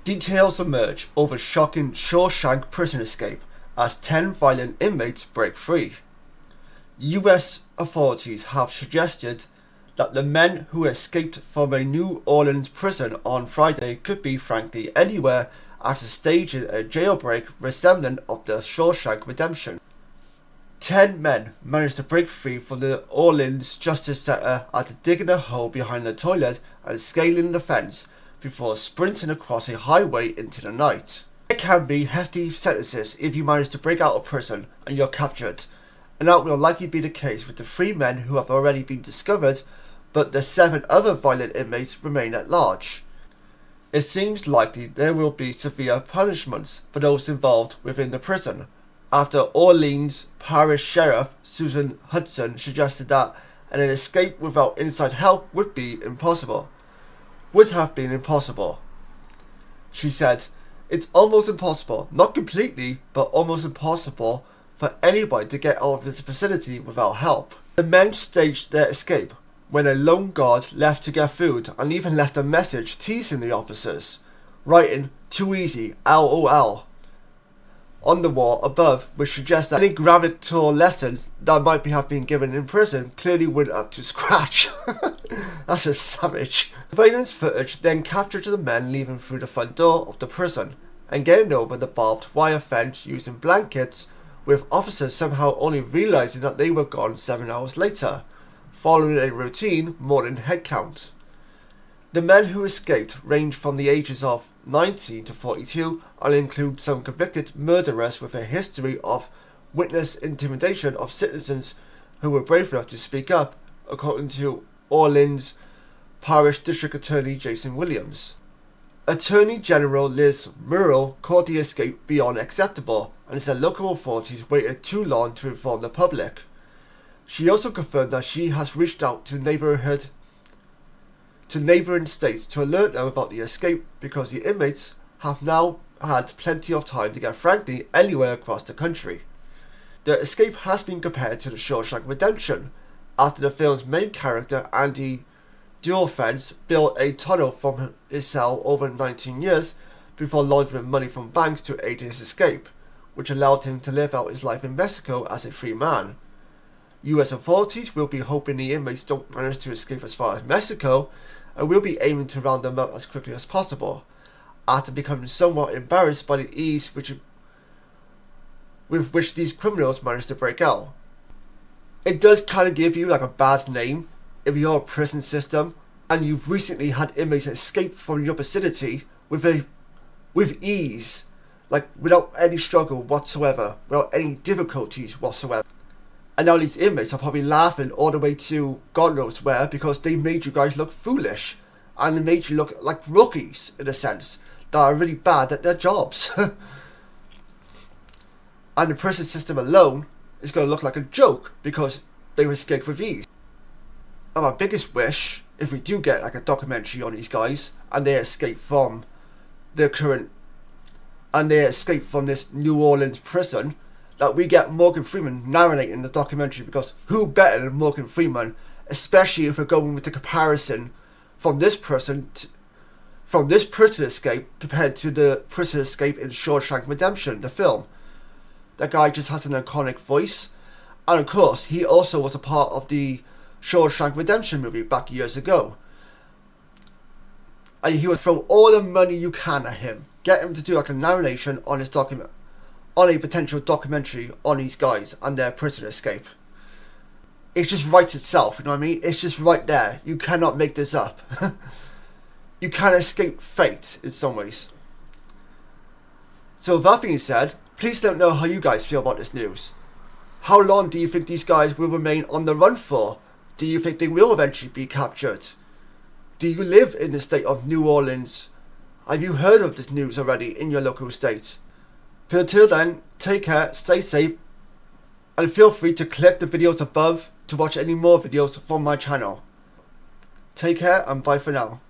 Details emerge over shocking Shawshank prison escape as 10 violent inmates break free. US authorities have suggested that the men who escaped from a New Orleans prison on Friday could be frankly anywhere after staging a jailbreak resembling of the Shawshank Redemption. 10 men managed to break free from the Orleans Justice Center after digging a hole behind the toilet and scaling the fence before sprinting across a highway into the night. There can be hefty sentences if you manage to break out of prison and you're captured, and that will likely be the case with the 3 men who have already been discovered, but the 7 other violent inmates remain at large. It seems likely there will be severe punishments for those involved within the prison, after Orleans Parish Sheriff Susan Hudson suggested that an escape without inside help would have been impossible. She said, "It's almost impossible, not completely, but almost impossible for anybody to get out of this facility without help." The men staged their escape when a lone guard left to get food and even left a message teasing the officers, writing "Too easy, LOL" on the wall above, which suggests that any grammatical lessons that might have been given in prison clearly weren't up to scratch. That's just savage. Surveillance footage then captured the men leaving through the front door of the prison and getting over the barbed wire fence using blankets, with officers somehow only realizing that they were gone 7 hours later, following a routine morning head count. The men who escaped range from the ages of 19 to 42 and include some convicted murderers with a history of witness intimidation of citizens who were brave enough to speak up, according to Orleans Parish District Attorney Jason Williams. Attorney General Liz Murrow called the escape beyond acceptable and said local authorities waited too long to inform the public. She also confirmed that she has reached out to neighbouring states to alert them about the escape because the inmates have now had plenty of time to get frankly anywhere across the country. The escape has been compared to the Shawshank Redemption, after the film's main character Andy Dufresne built a tunnel from his cell over 19 years before laundering money from banks to aid his escape, which allowed him to live out his life in Mexico as a free man. US authorities will be hoping the inmates don't manage to escape as far as Mexico, and will be aiming to round them up as quickly as possible, after becoming somewhat embarrassed by the ease with which these criminals managed to break out. It does kind of give you like a bad name if you're a prison system and you've recently had inmates escape from your vicinity with ease, like without any struggle whatsoever, without any difficulties whatsoever. And now these inmates are probably laughing all the way to God knows where because they made you guys look foolish and they made you look like rookies in a sense that are really bad at their jobs. And the prison system alone is going to look like a joke because they escaped with ease. And my biggest wish, if we do get like a documentary on these guys and they escape from this New Orleans prison, that we get Morgan Freeman narrating the documentary, because who better than Morgan Freeman, especially if we're going with the comparison from this prison escape compared to the prison escape in Shawshank Redemption, the film. That guy just has an iconic voice, and of course he also was a part of the Shawshank Redemption movie back years ago. And he would throw all the money you can at him, get him to do like a narration on his on a potential documentary on these guys and their prison escape. It just writes itself, you know what I mean? It's just right there. You cannot make this up. You can't escape fate in some ways. So with that being said, please let me know how you guys feel about this news. How long do you think these guys will remain on the run for? Do you think they will eventually be captured? Do you live in the state of New Orleans? Have you heard of this news already in your local state? But until then, take care, stay safe, and feel free to click the videos above to watch any more videos from my channel. Take care and bye for now.